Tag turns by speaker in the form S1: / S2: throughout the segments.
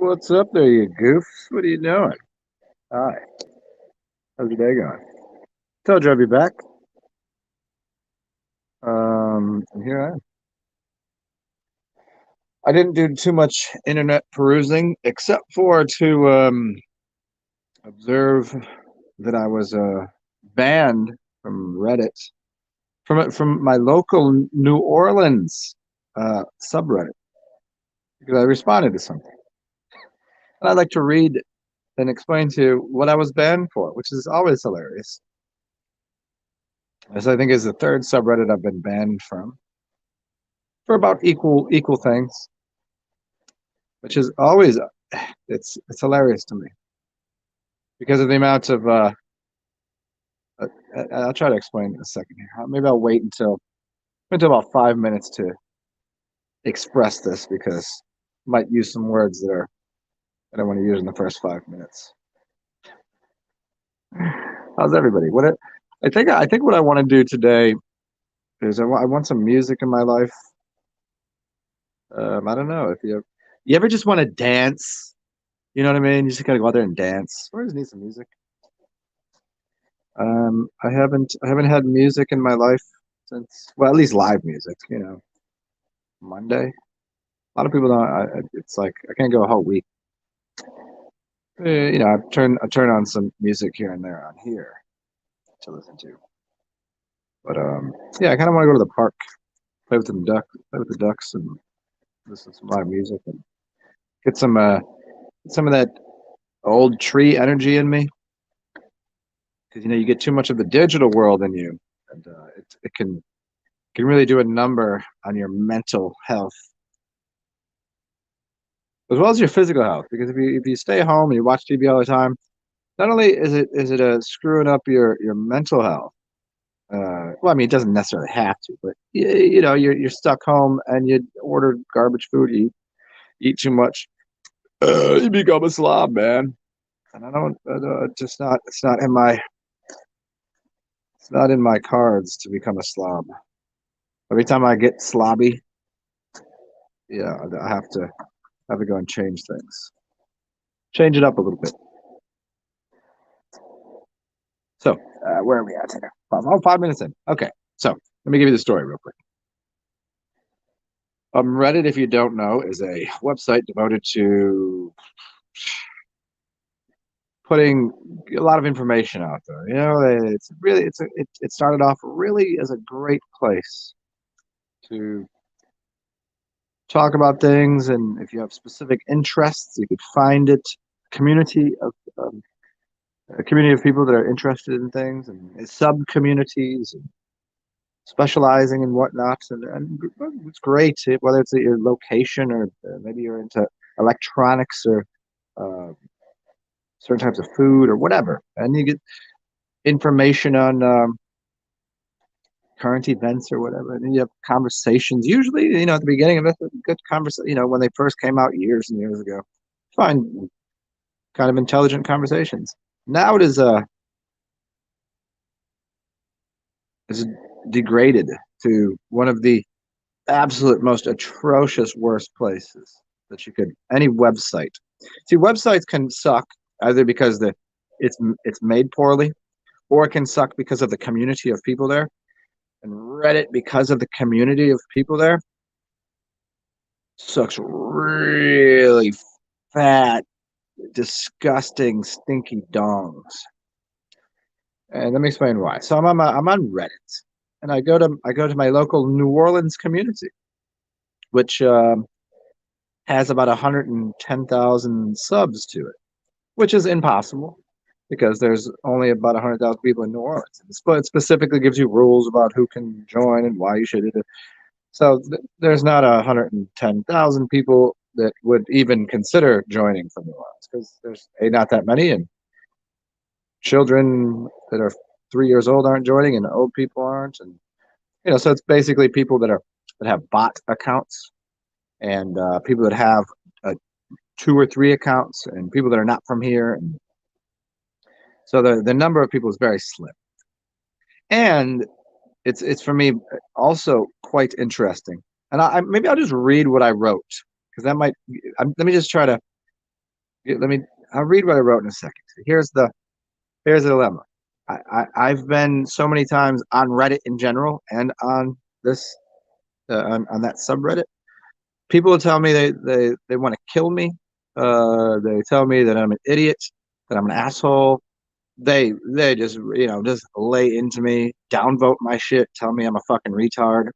S1: What's up there, you goofs? What are you doing? Hi. How's your day going? Told you I'd be back. And here I am. I didn't do too much internet perusing except for to observe that I was banned from Reddit from my local New Orleans subreddit because I responded to something. And I'd like to read and explain to you what I was banned for, which is always hilarious. This I think is the third subreddit I've been banned from for about equal things, which is always it's hilarious to me because of the amount of uh, I'll try to explain in a second here. Maybe I'll wait until about 5 minutes to express this because I might use some words that I want to use in the first 5 minutes. How's everybody? I think what I want to do today is I want some music in my life. I don't know if you ever just want to dance. You know what I mean? You just gotta go out there and dance. Or just need some music. I haven't had music in my life since, well, at least live music. Monday. A lot of people don't. It's like I can't go a whole week. I turn on some music here and there on here to listen to. But yeah, I kind of want to go to the park, play with the ducks, and listen to some live music and get some of that old tree energy in me. Because you get too much of the digital world in you, and it can really do a number on your mental health as well as your physical health. Because if you stay home and you watch TV all the time, not only is it screwing up your mental health. Well, I mean, it doesn't necessarily have to, but you're stuck home and you order garbage food, you eat too much, you become a slob, man. And I don't, it's not in my cards to become a slob. Every time I get slobby, yeah, I have to go and change things, change it up a little bit. So, where are we at here? 5 minutes in. Okay, so let me give you the story real quick. Reddit, if you don't know, is a website devoted to putting a lot of information out there. It started off really as a great place to talk about things, and if you have specific interests, you could find it. Community of a community of people that are interested in things and sub communities and specializing in whatnot, and it's great whether it's at your location or maybe you're into electronics or uh, certain types of food or whatever, and you get information on current events or whatever, and then you have conversations. Usually, at the beginning of it, good conversation. When they first came out years and years ago, find kind of intelligent conversations. Now it is degraded to one of the absolute most atrocious worst places that you could any website. See, websites can suck either because it's made poorly, or it can suck because of the community of people there. And Reddit, because of the community of people there, sucks really fat, disgusting, stinky dongs. And let me explain why. So I'm on Reddit, and I go to my local New Orleans community, which has about 110,000 subs to it, which is impossible because there's only about 100,000 people in New Orleans. It specifically gives you rules about who can join and why you should do it. So there's not 110,000 people that would even consider joining from New Orleans because there's not that many, and children that are 3 years old aren't joining, and old people aren't, and so it's basically people that have bot accounts, and people that have 2 or 3 accounts, and people that are not from here, and so the number of people is very slim, and it's for me also quite interesting. And maybe I'll just read what I wrote because that might. Let me just try to let me. I'll read what I wrote in a second. Here's the dilemma. I've been so many times on Reddit in general and on this on that subreddit. People will tell me they want to kill me. They tell me that I'm an idiot, that I'm an asshole. They just just lay into me, downvote my shit, tell me I'm a fucking retard,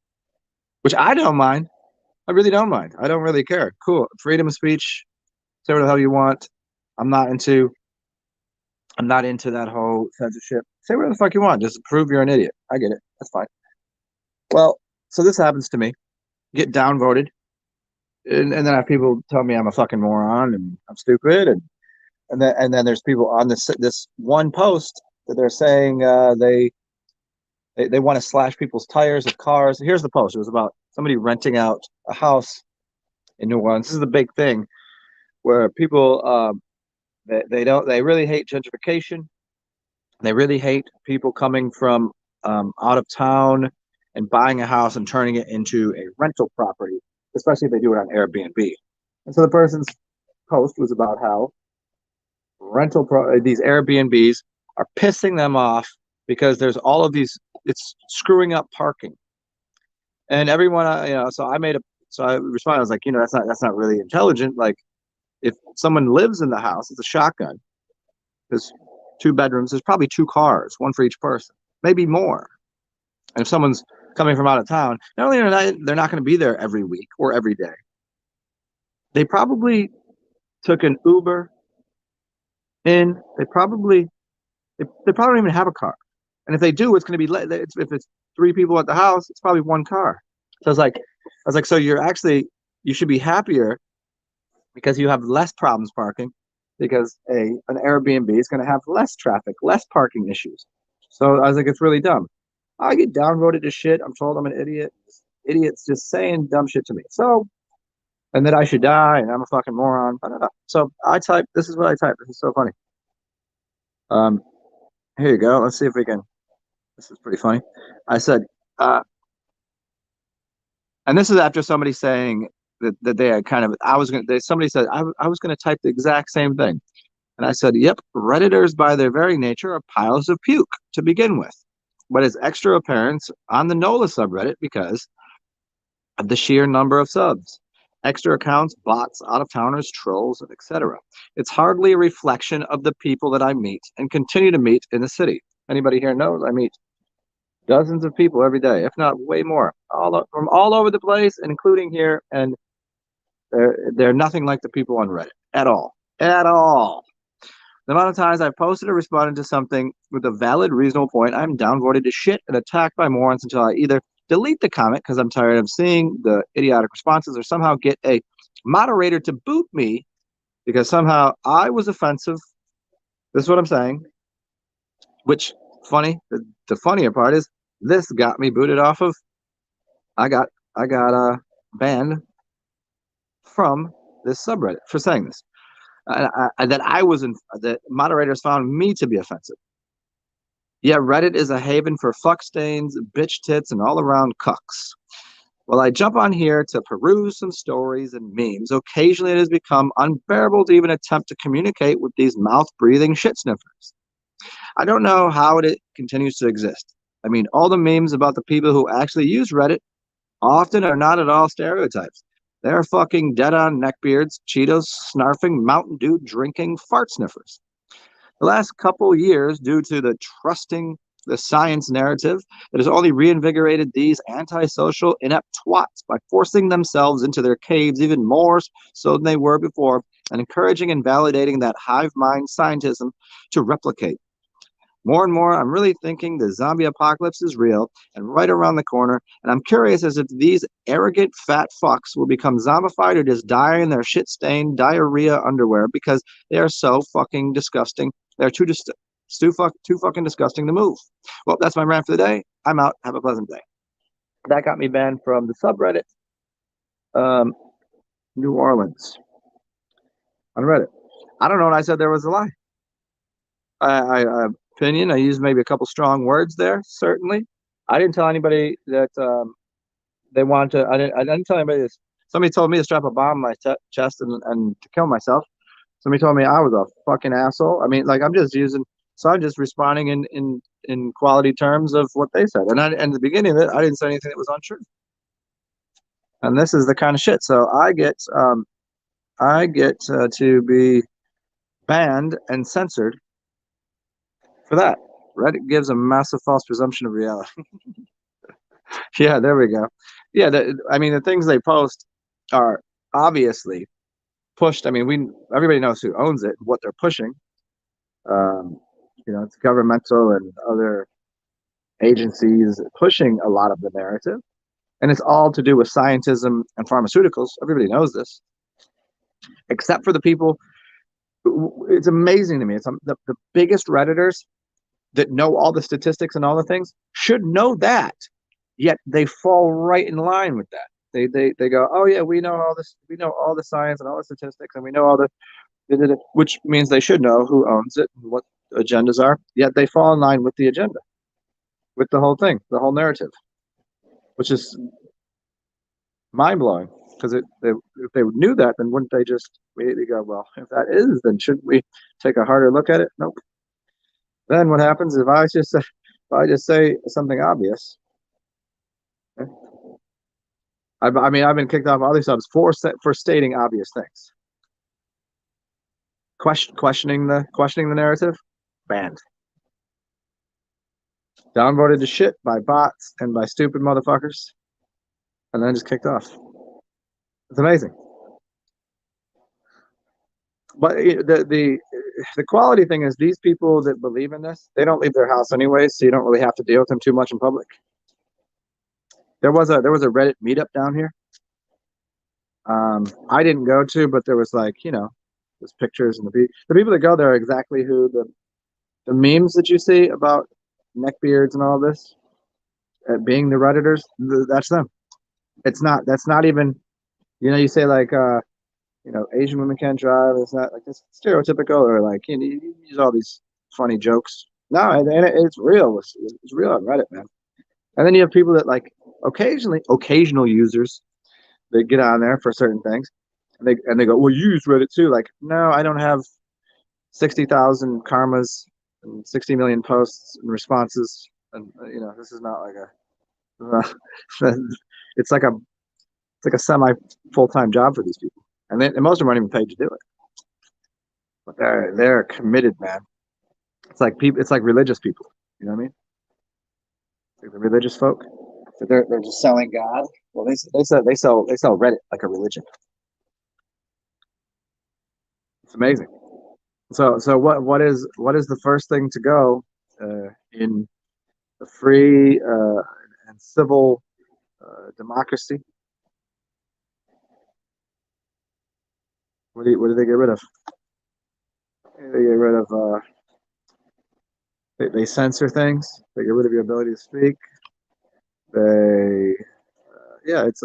S1: which I don't mind. I really don't mind. I don't really care. Cool, freedom of speech. Say what the hell you want. I'm not into I'm not into that whole censorship. Say whatever the fuck you want. Just prove you're an idiot. I get it. That's fine. Well, so this happens to me. Get downvoted, and then I have people tell me I'm a fucking moron and I'm stupid, and then there's people on this one post that they're saying they want to slash people's tires of cars. Here's the post. It was about somebody renting out a house in New Orleans. This is the big thing where people they really hate gentrification. They really hate people coming from out of town and buying a house and turning it into a rental property, especially if they do it on Airbnb. And so the person's post was about how these Airbnbs are pissing them off because there's all of these. It's screwing up parking, and everyone, so I responded. I was like, that's not really intelligent. Like, if someone lives in the house, it's a shotgun. There's 2 bedrooms. There's probably 2 cars, one for each person, maybe more. And if someone's coming from out of town, not only are they're not going to be there every week or every day, they probably took an Uber in. They probably don't even have a car. And if they do, it's going to be if it's 3 people at the house, it's probably 1 car. So I was like, so you should be happier because you have less problems parking because an Airbnb is going to have less traffic, less parking issues. So I was like, it's really dumb. I get downvoted to shit. I'm told I'm an idiot. Idiots just saying dumb shit to me. So, and that I should die and I'm a fucking moron. Blah, blah, blah. So I type. This is what I type. This is so funny. Um, Here you go. Let's see if we can. This is pretty funny. I said, uh, and this is after somebody saying that they had kind of. Somebody said I was gonna type the exact same thing. And I said, yep, Redditors by their very nature are piles of puke to begin with. But it's extra apparent on the NOLA subreddit because of the sheer number of subs. Extra accounts, bots, out-of-towners, trolls, etc. It's hardly a reflection of the people that I meet and continue to meet in the city. Anybody here knows I meet dozens of people every day, if not way more, from all over the place, including here, and they're nothing like the people on Reddit at all. At all. The amount of times I've posted or responded to something with a valid, reasonable point, I'm downvoted to shit and attacked by morons until I either delete the comment because I'm tired of seeing the idiotic responses or somehow get a moderator to boot me because somehow I was offensive. This is what I'm saying. Which, the funnier part is this got me booted off of. I got banned from this subreddit for saying this. That moderators found me to be offensive. Yeah, Reddit is a haven for fuck stains, bitch tits, and all around cucks. Well, I jump on here to peruse some stories and memes. Occasionally, it has become unbearable to even attempt to communicate with these mouth-breathing shit sniffers. I don't know how it continues to exist. I mean, all the memes about the people who actually use Reddit often are not at all stereotypes. They're fucking dead-on neckbeards, Cheetos snarfing, Mountain Dew drinking fart sniffers. The last couple years, due to the science narrative that has only reinvigorated these antisocial, inept twats by forcing themselves into their caves even more so than they were before, and encouraging and validating that hive mind scientism to replicate. More and more, I'm really thinking the zombie apocalypse is real and right around the corner, and I'm curious as if these arrogant fat fucks will become zombified or just die in their shit-stained diarrhea underwear because they are so fucking disgusting. They're too fucking disgusting to move. Well, that's my rant for the day. I'm out. Have a pleasant day. That got me banned from the subreddit New Orleans on Reddit. I don't know what I said there was a lie. Opinion. I used maybe a couple strong words there. Certainly, I didn't tell anybody that they want to. I didn't tell anybody this. Somebody told me to strap a bomb on my chest and to kill myself. Somebody told me I was a fucking asshole. I mean, like I'm just using, so I'm just responding in quality terms of what they said. And at the beginning of it, I didn't say anything that was untrue. And this is the kind of shit. So I get to be banned and censored for that. Reddit gives a massive false presumption of reality. Yeah, there we go. Yeah, I mean the things they post are obviously pushed. I mean, everybody knows who owns it, what they're pushing. Um, it's governmental and other agencies pushing a lot of the narrative, and it's all to do with scientism and pharmaceuticals. Everybody knows this, except for the people. It's amazing to me. It's the biggest redditors that know all the statistics and all the things should know that, yet they fall right in line with that. They go, oh yeah, we know all this, we know all the science and all the statistics, and we know all the, which means they should know who owns it and what agendas are. Yet they fall in line with the agenda, with the whole thing, the whole narrative, which is mind blowing. Because if they knew that, then wouldn't they just immediately go, well, if that is, then shouldn't we take a harder look at it? Nope. Then what happens if I just say something obvious? I mean, I've been kicked off other subs for stating obvious things. Questioning the narrative, banned. Downvoted to shit by bots and by stupid motherfuckers, and then just kicked off. It's amazing. But the quality thing is these people that believe in this, they don't leave their house anyways, so you don't really have to deal with them too much in public. There was a Reddit meetup down here. I didn't go to, but there was there's pictures, and the people that go there are exactly who the memes that you see about neckbeards and all this being the redditors. That's them. That's not even, you say like Asian women can't drive. It's not like it's stereotypical, or like you use all these funny jokes. No, and it's real. It's real on Reddit, man. And then you have people that like occasional users that get on there for certain things, and they go, well, you use Reddit too. Like, no, I don't have 60,000 karmas and 60 million posts and responses, and this is not like it's like a semi full-time job for these people, and most of them aren't even paid to do it. But they're committed, man. It's like people. It's like religious people. You know what I mean? It's like the religious folk. So they're just selling God. Well, they sell Reddit like a religion. It's amazing. So what is the first thing to go in the free and civil democracy? What do they get rid of? They get rid of they censor things. They get rid of your ability to speak. They yeah, it's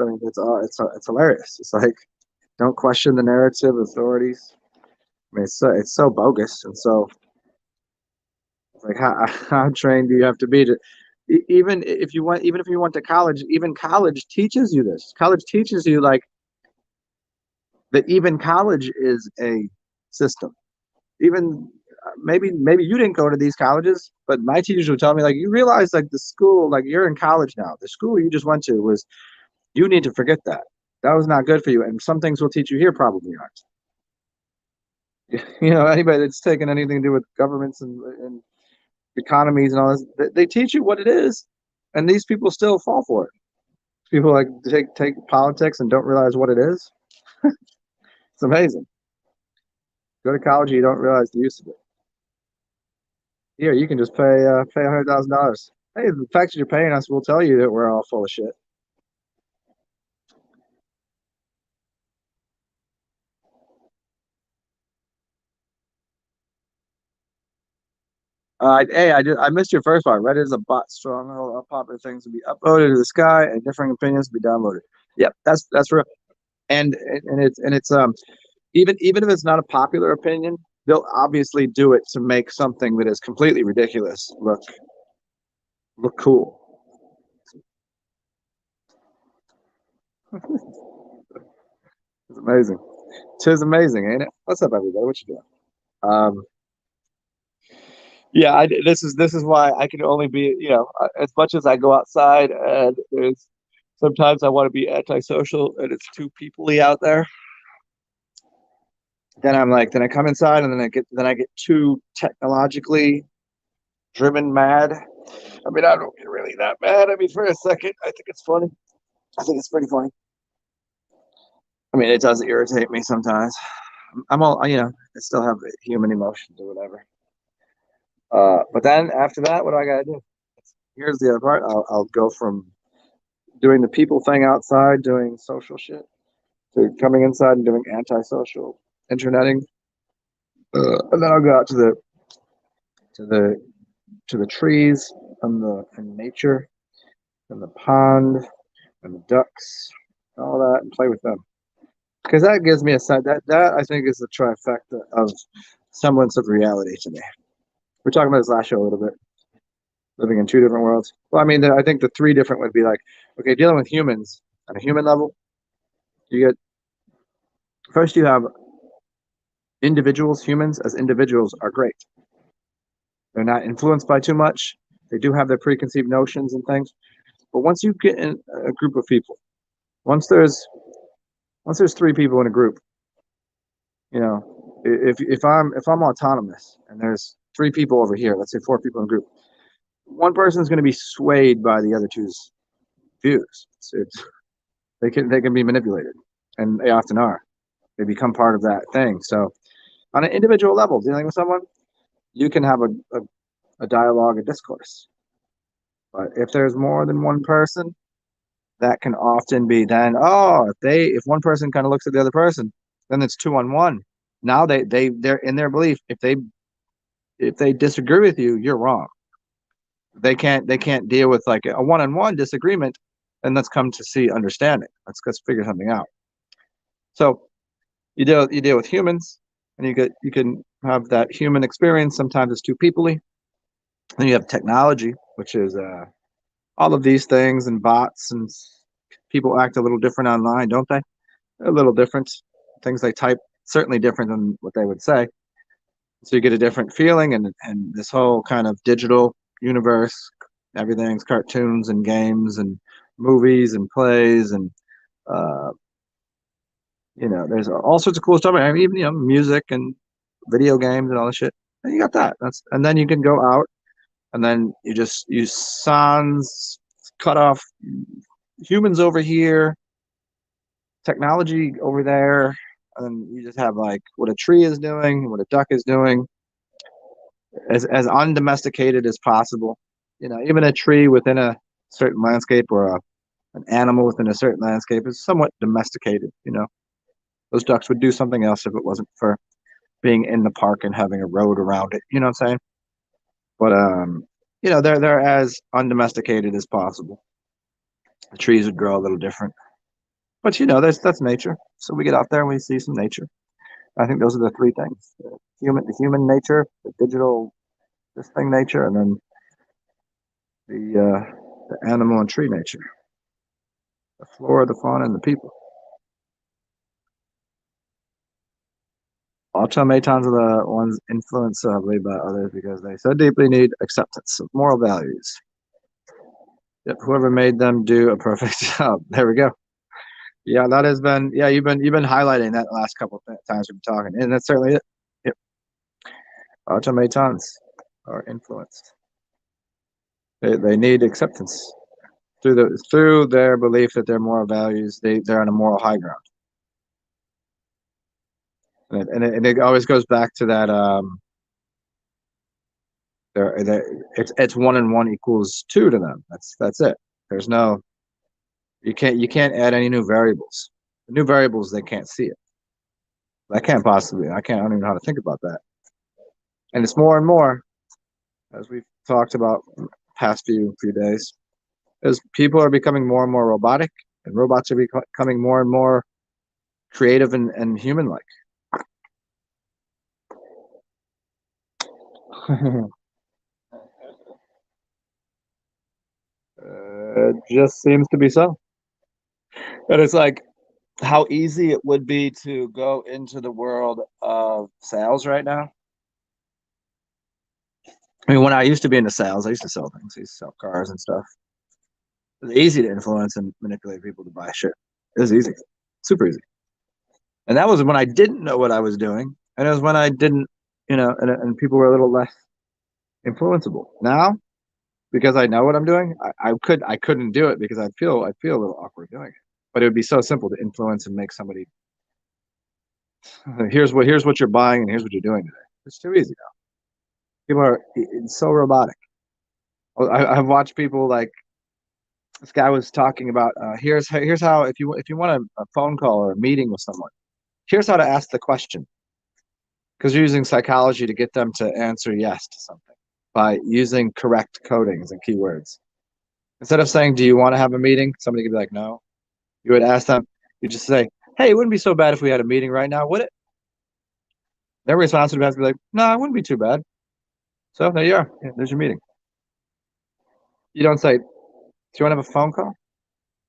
S1: hilarious. It's like, don't question the narrative authorities. I mean, it's so bogus, and so it's like how trained do you have to be to even if you went to college, even college teaches you this. College teaches you like that even college is a system. Even maybe you didn't go to these colleges, but my teachers would tell me like, you realize like the school, like you're in college now. The school you just went to was, you need to forget that. That was not good for you, and some things we'll teach you here probably aren't. Anybody that's taken anything to do with governments and economies and all this, they teach you what it is, and these people still fall for it. People like take politics and don't realize what it is. It's amazing. Go to college, you don't realize the use of it. Here, you can just pay $100,000. Hey, the fact that you're paying us will tell you that we're all full of shit. I missed your first part. Reddit is a bot stronghold. All popular things will be uploaded to the sky, and differing opinions will be downloaded. Yep, that's real. And it's even if it's not a popular opinion, they'll obviously do it to make something that is completely ridiculous look cool. It's amazing. 'Tis amazing, ain't it? What's up, everybody? What you doing? Um, yeah, this is why I can only be, as much as I go outside and there's sometimes I want to be antisocial and it's too peoply out there. Then I come inside and then I get too technologically driven mad. I mean, I don't get really that mad. I mean, for a second, I think it's funny. I think it's pretty funny. I mean, it does irritate me sometimes. I'm all, I still have human emotions or whatever. But then after that, what do I gotta do? Here's the other part. I'll go from doing the people thing outside, doing social shit, to coming inside and doing antisocial interneting, and then I'll go out to the to the trees and nature and the pond and the ducks, all that, and play with them because that gives me a sense that I think is the trifecta of semblance of reality to me. We're talking about this last show a little bit, living in two different worlds. Well, I mean, I think the three different would be like, okay, dealing with humans on a human level, you get first you have individuals. Humans as individuals are great. They're not influenced by too much. They do have their preconceived notions and things. But once you get in a group of people, once there's three people in a group, if I'm autonomous and there's three people over here, let's say four people in a group, one person's going to be swayed by the other two's views. They can be manipulated, and they often are. They become part of that thing. So on an individual level, dealing with someone, you can have a dialogue, a discourse. But if there's more than one person, that can often be then, if one person kind of looks at the other person, then it's 2-on-1. Now they're in their belief. If they disagree with you, you're wrong. They can't deal with like a 1-on-1 disagreement, and let's come to see understanding. Let's figure something out. So you deal with humans, and you can have that human experience. Sometimes it's too peoply. Then you have technology, which is all of these things and bots, and people act a little different online, don't they? A little different. Things they type certainly different than what they would say. So you get a different feeling, and this whole kind of digital universe, everything's cartoons and games and movies and plays and uh, there's all sorts of cool stuff. I mean, even music and video games and all this shit. And you got that. And then you can go out and then you just use sans cut off humans over here, technology over there, and you just have like what a tree is doing, what a duck is doing, as undomesticated as possible. Even a tree within a certain landscape or an animal within a certain landscape is somewhat domesticated. Those ducks would do something else if it wasn't for being in the park and having a road around it. You know what I'm saying? But they're as undomesticated as possible. The trees would grow a little different, but that's nature. So we get out there and we see some nature. I think those are the three things: the human nature, the digital this thing nature, and then the animal and tree nature, the flora, the fauna, and the people. Automatons are the ones influenced heavily by others because they so deeply need acceptance of moral values. Yep, whoever made them do a perfect job. There we go. Yeah, that has been. Yeah, you've been highlighting that the last couple of times we've been talking, and that's certainly it. Yep, automatons are influenced. They need acceptance through their belief that their moral values they're on a moral high ground, and it always goes back to that. It's 1 and 1 equals 2 to them. That's it. There's no you can't add any new variables. The new variables they can't see it. That can't possibly. I don't even know how to think about that. And it's more and more, as we've talked about past few days, as people are becoming more and more robotic, and robots are becoming more and more creative and human-like. It just seems to be so. And it's like how easy it would be to go into the world of sales right now. I mean, when I used to be into sales, I used to sell things. I used to sell cars and stuff. It was easy to influence and manipulate people to buy shit. It was easy, super easy. And that was when I didn't know what I was doing, and it was when I didn't, and people were a little less influenceable. Now, because I know what I'm doing, I couldn't do it because I'd feel a little awkward doing it. But it would be so simple to influence and make somebody. Here's what you're buying and here's what you're doing today. It's too easy now. People are it's so robotic. I've watched people like this guy was talking about here's how if you want a phone call or a meeting with someone, here's how to ask the question, because you're using psychology to get them to answer yes to something by using correct codings and keywords. Instead of saying, do you want to have a meeting? Somebody could be like, no. You would ask them, you just say, hey, it wouldn't be so bad if we had a meeting right now, would it? Their response would have to be like, no, it wouldn't be too bad. So there you are. Yeah, there's your meeting. You don't say, do you want to have a phone call?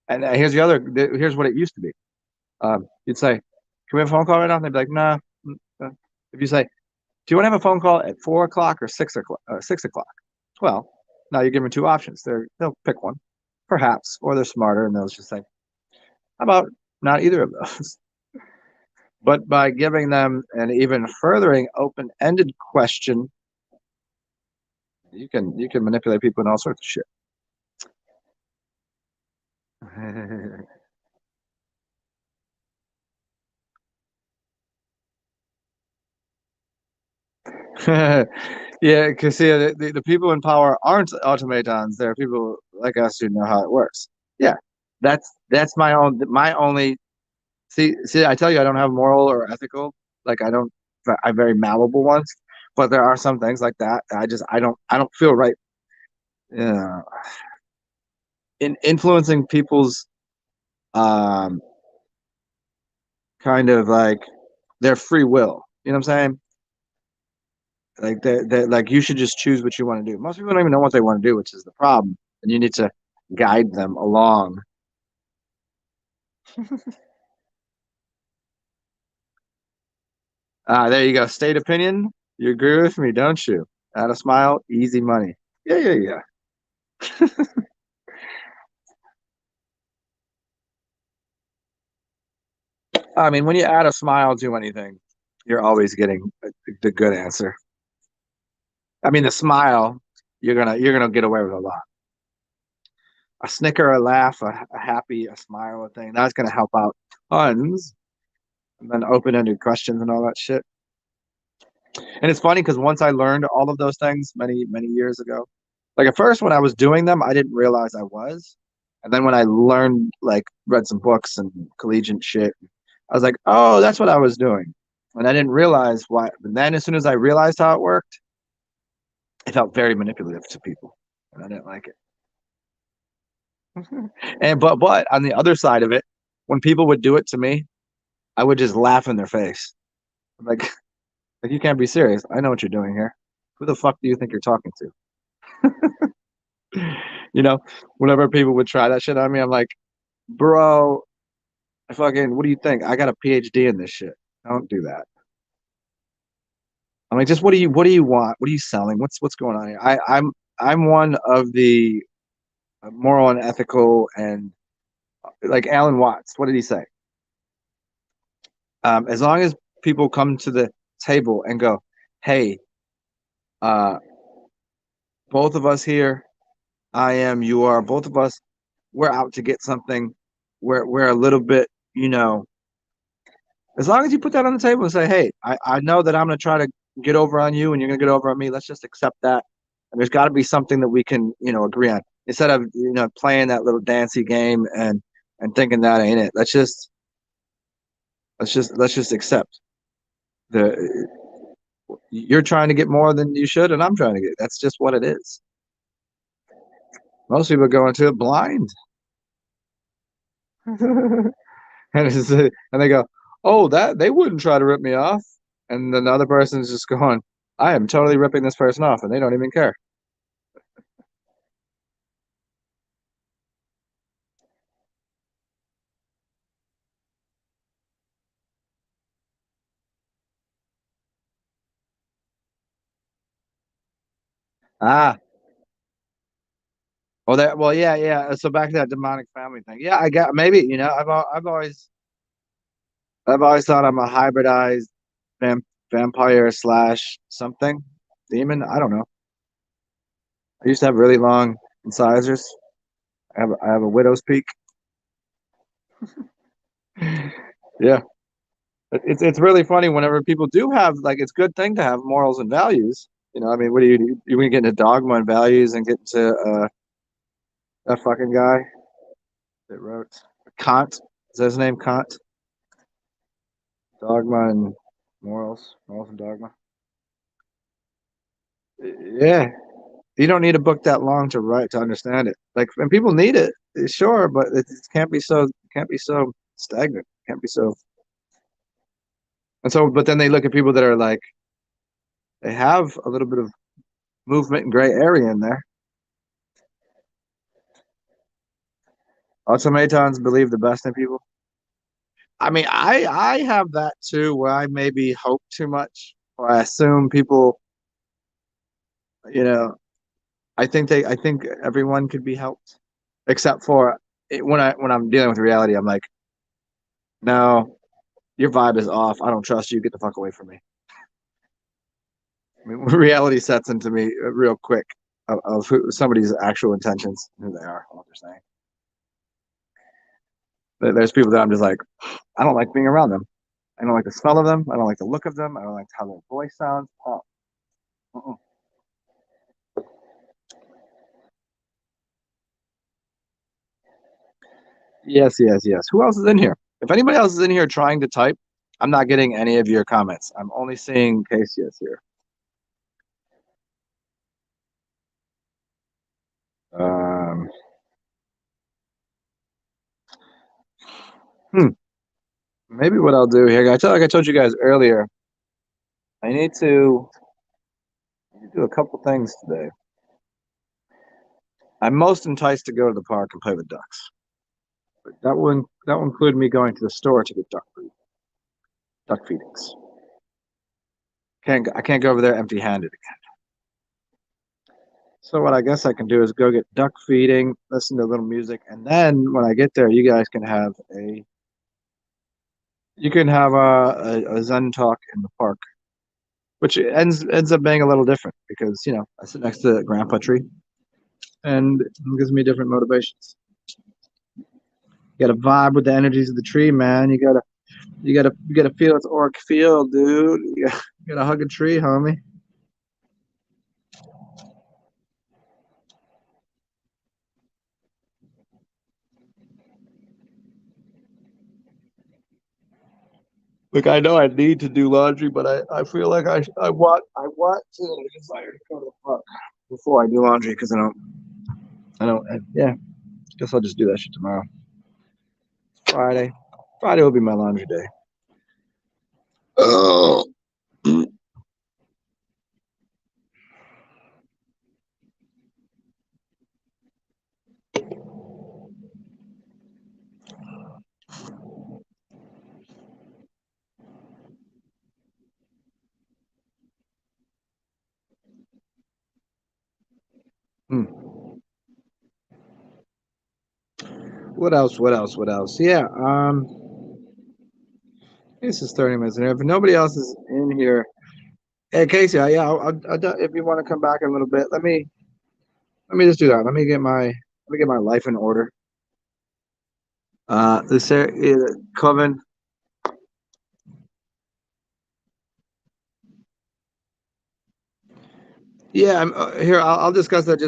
S1: And here's what it used to be. You'd say, can we have a phone call right now? And they'd be like, nah. If you say, do you want to have a phone call at 4 o'clock or 6 o'clock? 6 o'clock. Well, now you're giving two options. They'll pick one, perhaps, or they're smarter and they'll just say, how about not either of those? But by giving them an even furthering open-ended question, you can manipulate people in all sorts of shit. Yeah, because see, the people in power aren't automatons. They're people like us who know how it works. Yeah, that's my only. See, I tell you, I don't have moral or ethical. Like I don't, I'm very malleable ones. But there are some things like that. I don't feel right. Yeah, in influencing people's um kind of like their free will. You know what I'm saying? Like they like you should just choose what you want to do. Most people don't even know what they want to do, which is the problem. And you need to guide them along. There you go. State opinion. You agree with me, don't you? Add a smile, easy money. Yeah, yeah, yeah. I mean, when you add a smile to anything, you're always getting the good answer. I mean, the smile, you're gonna get away with a lot. A snicker, a laugh, a happy, a smile, a thing that's gonna help out tons. And then open-ended questions and all that shit. And it's funny because once I learned all of those things many years ago, like at first when I was doing them, I didn't realize I was. And then when I learned, like, read some books and collegiate shit, I was like, oh, that's what I was doing. And I didn't realize why. And then as soon as I realized how it worked, it felt very manipulative to people. And I didn't like it. And but on the other side of it, when people would do it to me, I would just laugh in their face. Like, like you can't be serious. I know what you're doing here. Who the fuck do you think you're talking to? Whenever people would try that shit on me, I'm like, bro, what do you think? I got a PhD in this shit. Don't do that. I'm like, just what do you want? What are you selling? What's going on here? I'm one of the moral and ethical and like Alan Watts. What did he say? As long as people come to the table and go, hey, uh, both of us here, I am, you are, both of us, we're out to get something. We're a little bit, as long as you put that on the table and say, hey, I know that I'm going to try to get over on you and you're going to get over on me. Let's just accept that. And there's got to be something that we can, agree on instead of, playing that little dancey game and thinking that ain't it. Let's just accept the, you're trying to get more than you should. And I'm trying to get, that's just what it is. Most people go into it blind. And they go, oh, that they wouldn't try to rip me off. And then the other person's just going, I am totally ripping this person off, and they don't even care. Ah, well, that well, yeah, yeah. So back to that demonic family thing. Yeah, I got maybe. I've always thought I'm a hybridized vampire slash something demon. I don't know. I used to have really long incisors. I have a widow's peak. Yeah, it's really funny whenever people do have like it's a good thing to have morals and values. I mean, what do you do? You want to get into dogma and values and get into that fucking guy that wrote Kant. Is that his name? Kant. Dogma and morals and dogma. Yeah, you don't need a book that long to write to understand it. Like, and people need it, sure, but it can't be so stagnant. Can't be so. And so, but then they look at people that are like they have a little bit of movement and gray area in there. Automatons believe the best in people. I mean, I have that too, where I maybe hope too much, or I assume people. You know, I think everyone could be helped, except for when I'm dealing with reality. I'm like, no, your vibe is off. I don't trust you. Get the fuck away from me. I mean, reality sets into me real quick of somebody's actual intentions, who they are, what they're saying. There's people that I'm just like, I don't like being around them. I don't like the smell of them. I don't like the look of them. I don't like how their voice sounds. Oh, uh-uh. Yes, yes, yes. Who else is in here? If anybody else is in here trying to type, I'm not getting any of your comments. I'm only seeing case yes here. Um, hmm. Maybe what I'll do here, like I told you guys earlier, I need to do a couple things today. I'm most enticed to go to the park and play with ducks. But that will include me going to the store to get duck feedings. I can't go over there empty-handed again. So what I guess I can do is go get duck feeding, listen to a little music, and then when I get there, you guys can have a Zen talk in the park, which ends up being a little different because I sit next to the grandpa tree, and it gives me different motivations. You got to vibe with the energies of the tree, man. You gotta feel its auric field, dude. You gotta hug a tree, homie. Look, I know I need to do laundry, but I feel like I want to desire to go to the park before I do laundry because yeah. Guess I'll just do that shit tomorrow. Friday. Friday will be my laundry day. Oh. Hmm. What else? What else? What else? Yeah. This is 30 minutes in here. If nobody else is in here, hey Casey, yeah, if you want to come back in a little bit, let me just do that. Let me get my life in order. This Coven. Yeah, here. I'll discuss that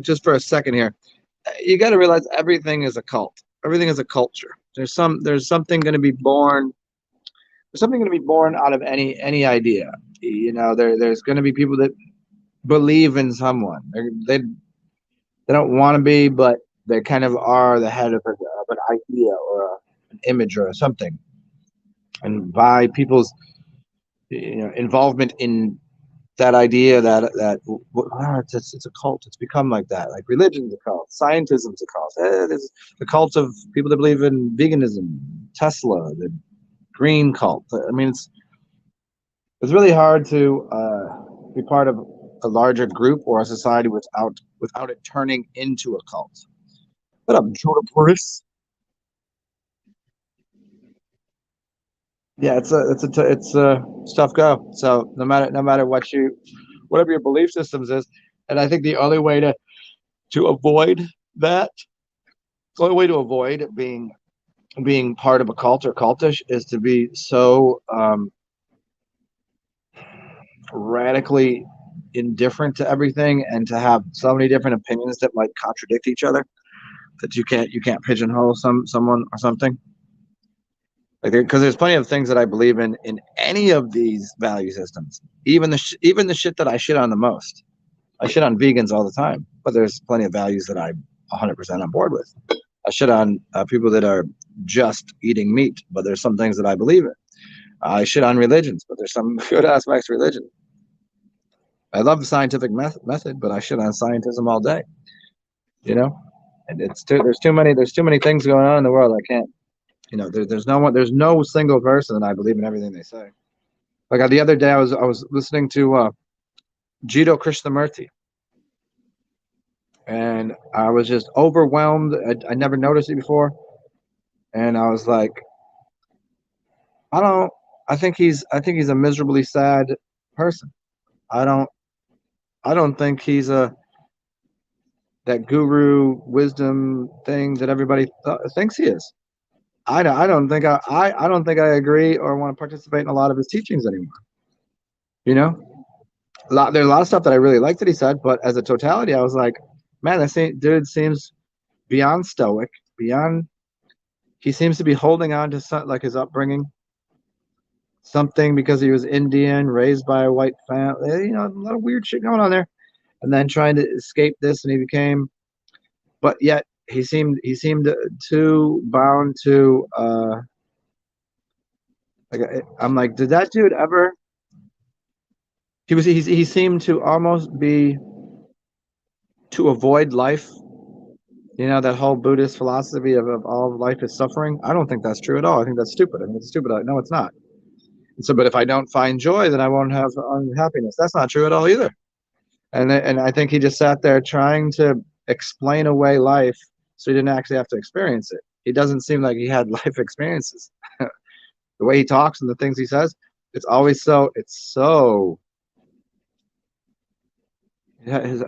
S1: just for a second here. You got to realize everything is a cult. Everything is a culture. There's something going to be born. There's something going to be born out of any idea. There's going to be people that believe in someone. They don't want to be, but they kind of are the head of an idea or an image or something. And by people's involvement in that idea it's a cult. It's become like that. Like religion's a cult, scientism's a cult. There's the cult of people that believe in veganism, Tesla, the green cult. I mean, it's really hard to be part of a larger group or a society without it turning into a cult. What up, Juniperus? Yeah, it's a tough go. So no matter whatever your belief systems is, and I think the only way to avoid that, the only way to avoid being part of a cult or cultish is to be so radically indifferent to everything and to have so many different opinions that might contradict each other that you can't pigeonhole someone or something. Like, because there's plenty of things that I believe in any of these value systems. Even the shit that I shit on the most. I shit on vegans all the time, but there's plenty of values that I'm 100% on board with. I shit on people that are just eating meat, but there's some things that I believe in. I shit on religions, but there's some good aspects of religion. I love the scientific method, but I shit on scientism all day. You know, and there's too many things going on in the world. I can't. There's no single person that I believe in everything they say. Like the other day, I was listening to Jito Krishnamurti, and I was just overwhelmed. I never noticed it before, and I was like, I don't. I think he's a miserably sad person. I don't. I don't think he's that guru wisdom thing that everybody thinks he is. I don't think I agree or want to participate in a lot of his teachings anymore. You know, there's a lot of stuff that I really liked that he said, but as a totality, I was like, man, this dude seems beyond stoic, beyond. He seems to be holding on to like his upbringing, something because he was Indian, raised by a white family. A lot of weird shit going on there, and then trying to escape this, and he became. But yet he seemed too bound to. I'm like, did that dude ever? He seemed to almost be to avoid life. That whole Buddhist philosophy of all of life is suffering. I don't think that's true at all. I think that's stupid. I think it's stupid. No, it's not. And so, but if I don't find joy, then I won't have unhappiness. That's not true at all either. And I think he just sat there trying to explain away life, so he didn't actually have to experience it. He doesn't seem like he had life experiences. The way he talks and the things he says, it's always so. It's so.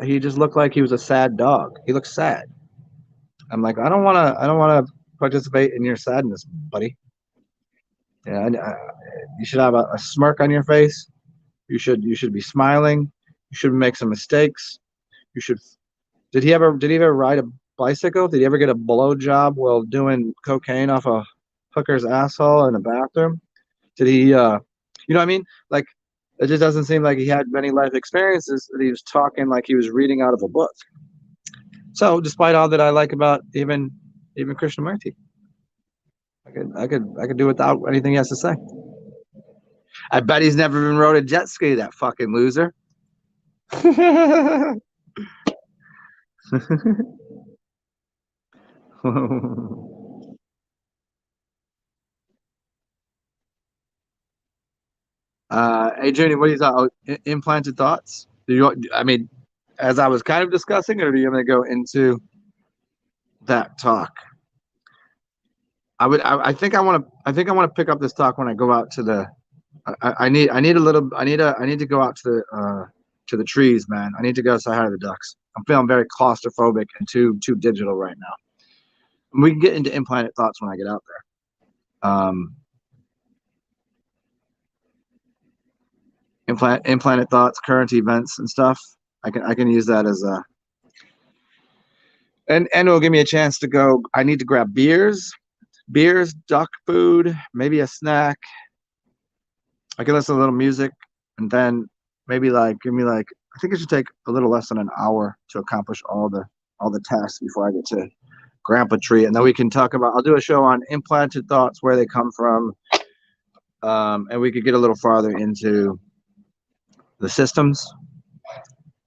S1: He just looked like he was a sad dog. He looked sad. I'm like, I don't want to participate in your sadness, buddy. Yeah, you should have a smirk on your face. You should be smiling. You should make some mistakes. You should. Did he ever ride a bicycle? Did he ever get a blowjob while doing cocaine off a hooker's asshole in a bathroom? Did he? You know what I mean? Like, it just doesn't seem like he had many life experiences. That he was talking like he was reading out of a book. So, despite all that I like about even Krishnamurti, I could do without anything he has to say. I bet he's never even rode a jet ski. That fucking loser. Hey, Junior, what do you thought? Implanted thoughts? Do you? I mean, as I was kind of discussing, or do you want to go into that talk? I think I want to. I think I want to pick up this talk when I go out to the. I need a little. I need to go out to the trees, man. I need to go say hi to the ducks. I'm feeling very claustrophobic and too digital right now. We can get into implanted thoughts when I get out there. Implanted thoughts, current events, and stuff. I can use that as a. And it'll give me a chance to go. I need to grab beers, duck food, maybe a snack. I can listen to a little music, and then maybe give me I think it should take a little less than an hour to accomplish all the tasks before I get to Grandpa Tree, and then we can talk about. I'll do a show on implanted thoughts, where they come from, and we could get a little farther into the systems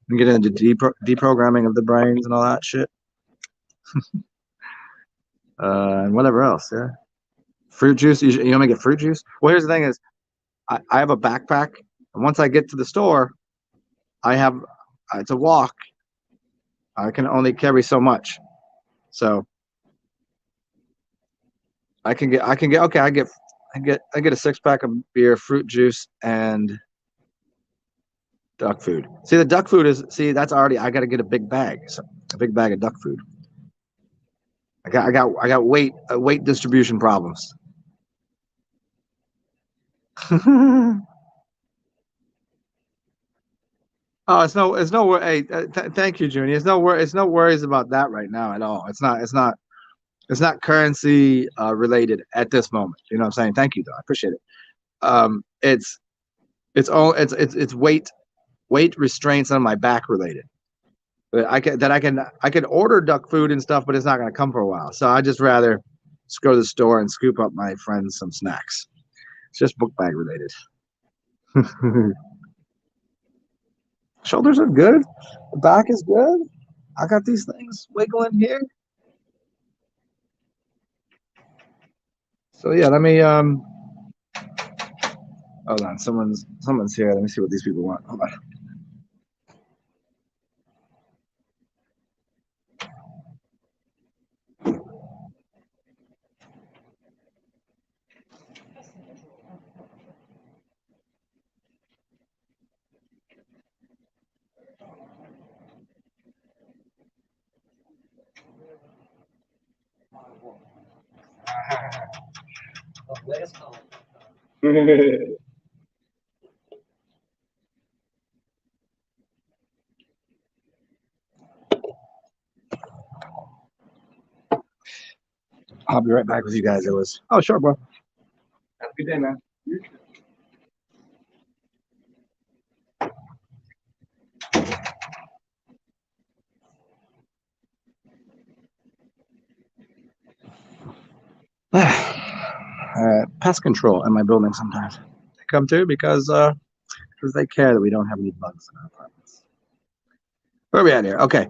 S1: and get into deprogramming of the brains and all that shit, and whatever else. Yeah, fruit juice. You want me to get fruit juice? Well, here's the thing: is I have a backpack, and once I get to the store, I have to walk, I can only carry so much. So I get okay. I get a 6-pack of beer, fruit juice, and duck food. See, the duck food is that's already. I got to get a big bag, a big bag of duck food. I got weight distribution problems. Oh, it's no. Hey, thank you, Junior. It's no worries about that right now at all. It's not currency related at this moment. You know what I'm saying? Thank you, though. I appreciate it. It's weight restraints on my back related. But I can order duck food and stuff, but it's not going to come for a while. So I just rather just go to the store and scoop up my friends some snacks. It's just book bag related. Shoulders are good. The back is good. I got these things wiggling here. So yeah, let me hold on. Someone's here. Let me see what these people want. Hold on. I'll be right back with you guys. It was sure, bro. Have a good day, man. Pest control in my building sometimes. They come through because they care that we don't have any bugs in our apartments. Where are we at here? Okay.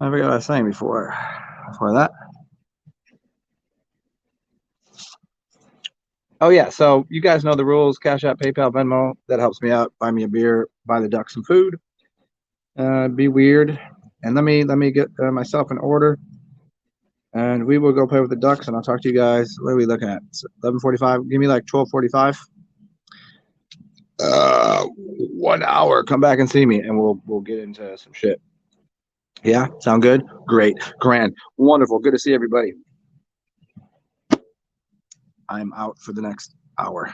S1: I forgot what I was saying before that. Oh yeah, so you guys know the rules: CashApp, PayPal, Venmo. That helps me out. Buy me a beer, buy the duck some food. Be weird, and let me get myself an order, and we will go play with the ducks. And I'll talk to you guys. What are we looking at? 11:45. Give me like 12:45. 1 hour. Come back and see me, and we'll get into some shit. Yeah, sound good? Great, grand, wonderful. Good to see everybody. I'm out for the next hour.